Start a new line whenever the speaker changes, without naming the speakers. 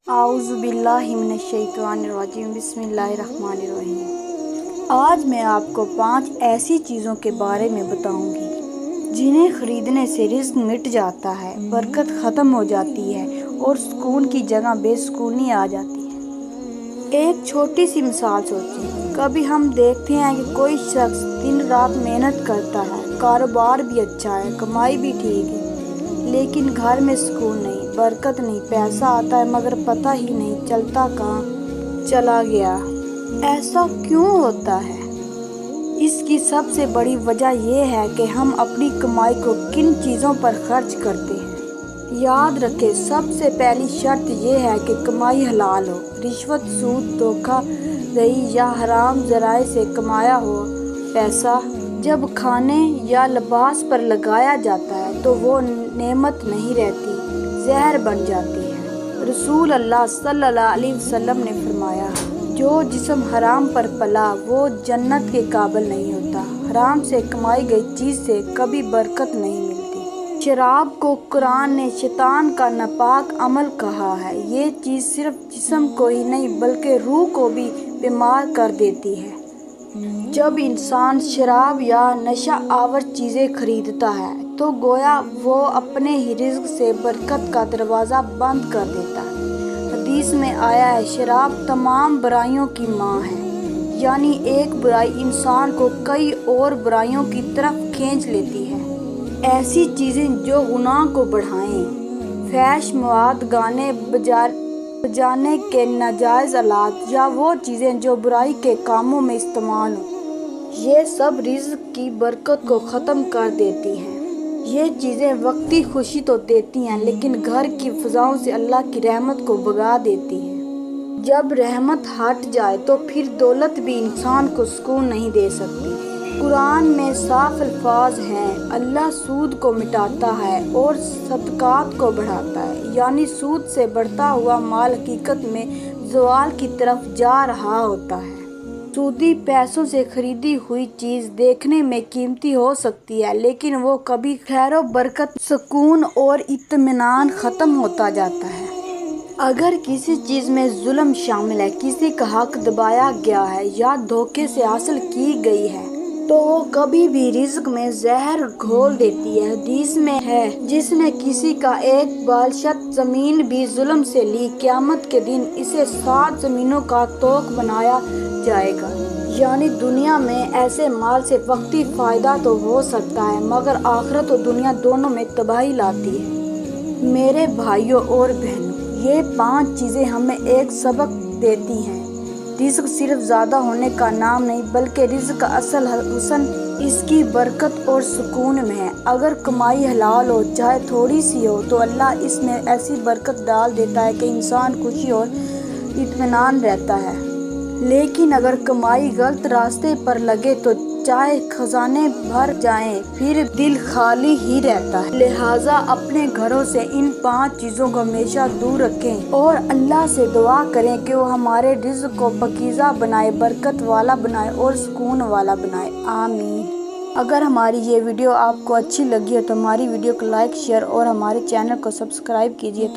اعوذ باللہ من الشیطان الرجیم بسم اللہ الرحمن الرحیم۔ آج میں آپ کو 5 ایسی چیزوں کے بارے میں بتاؤں گی جنہیں خریدنے سے رزق مٹ جاتا ہے، برکت ختم ہو جاتی ہے اور سکون کی جگہ بے سکونی آ جاتی ہے۔ ایک چھوٹی سی مثال سوچیں، کبھی ہم دیکھتے ہیں کہ کوئی شخص دن رات محنت کرتا ہے، کاروبار بھی اچھا ہے، کمائی بھی ٹھیک ہے، لیکن گھر میں سکون نہیں، برکت نہیں، پیسہ آتا ہے مگر پتہ ہی نہیں چلتا کہاں چلا گیا۔ ایسا کیوں ہوتا ہے؟ اس کی سب سے بڑی وجہ یہ ہے کہ ہم اپنی کمائی کو کن چیزوں پر خرچ کرتے ہیں۔ یاد رکھیں، سب سے پہلی شرط یہ ہے کہ کمائی حلال ہو۔ رشوت، سود، دھوکہ دہی یا حرام ذرائع سے کمایا ہوا پیسہ جب کھانے یا لباس پر لگایا جاتا ہے تو وہ نعمت نہیں رہتی، زہر بن جاتی ہے۔ رسول اللہ صلی اللہ علیہ وسلم نے فرمایا، جو جسم حرام پر پلا وہ جنت کے قابل نہیں ہوتا۔ حرام سے کمائی گئی چیز سے کبھی برکت نہیں ملتی۔ شراب کو قرآن نے شیطان کا ناپاک عمل کہا ہے۔ یہ چیز صرف جسم کو ہی نہیں بلکہ روح کو بھی بیمار کر دیتی ہے۔ جب انسان شراب یا نشہ آور چیزیں خریدتا ہے تو گویا وہ اپنے ہی رزق سے برکت کا دروازہ بند کر دیتا ہے۔ حدیث میں آیا ہے، شراب تمام برائیوں کی ماں ہے، یعنی ایک برائی انسان کو کئی اور برائیوں کی طرف کھینچ لیتی ہے۔ ایسی چیزیں جو گناہ کو بڑھائیں، فحش مواد، گانے بجانے کے ناجائز آلات یا وہ چیزیں جو برائی کے کاموں میں استعمال ہوں، یہ سب رزق کی برکت کو ختم کر دیتی ہیں۔ یہ چیزیں وقتی خوشی تو دیتی ہیں لیکن گھر کی فضاؤں سے اللہ کی رحمت کو بھگا دیتی ہیں۔ جب رحمت ہٹ جائے تو پھر دولت بھی انسان کو سکون نہیں دے سکتی۔ قرآن میں صاف الفاظ ہیں، اللہ سود کو مٹاتا ہے اور صدقات کو بڑھاتا ہے، یعنی سود سے بڑھتا ہوا مال حقیقت میں زوال کی طرف جا رہا ہوتا ہے۔ سودی پیسوں سے خریدی ہوئی چیز دیکھنے میں قیمتی ہو سکتی ہے لیکن وہ کبھی خیر و برکت، سکون اور اطمینان ختم ہوتا جاتا ہے۔ اگر کسی چیز میں ظلم شامل ہے، کسی کا حق دبایا گیا ہے یا دھوکے سے حاصل کی گئی ہے تو وہ کبھی بھی رزق میں زہر گھول دیتی ہے۔ حدیث میں ہے، جس نے کسی کا ایک بالشت زمین بھی ظلم سے لی، قیامت کے دن اسے 7 زمینوں کا طوق بنایا جائے گا۔ یعنی دنیا میں ایسے مال سے وقتی فائدہ تو ہو سکتا ہے مگر آخرت و دنیا دونوں میں تباہی لاتی ہے۔ میرے بھائیوں اور بہنوں، یہ 5 چیزیں ہمیں ایک سبق دیتی ہیں۔ رزق صرف زیادہ ہونے کا نام نہیں بلکہ رزق کا اصل حسن اس کی برکت اور سکون میں ہے۔ اگر کمائی حلال ہو، چاہے تھوڑی سی ہو، تو اللہ اس میں ایسی برکت ڈال دیتا ہے کہ انسان خوشی اور اطمینان رہتا ہے۔ لیکن اگر کمائی غلط راستے پر لگے تو چاہے خزانے بھر جائیں پھر دل خالی ہی رہتا ہے۔ لہٰذا اپنے گھروں سے ان 5 چیزوں کو ہمیشہ دور رکھیں اور اللہ سے دعا کریں کہ وہ ہمارے رزق کو پاکیزہ بنائے، برکت والا بنائے اور سکون والا بنائے، آمین۔ اگر ہماری یہ ویڈیو آپ کو اچھی لگی ہے تو ہماری ویڈیو کو لائک، شیئر اور ہمارے چینل کو سبسکرائب کیجیے۔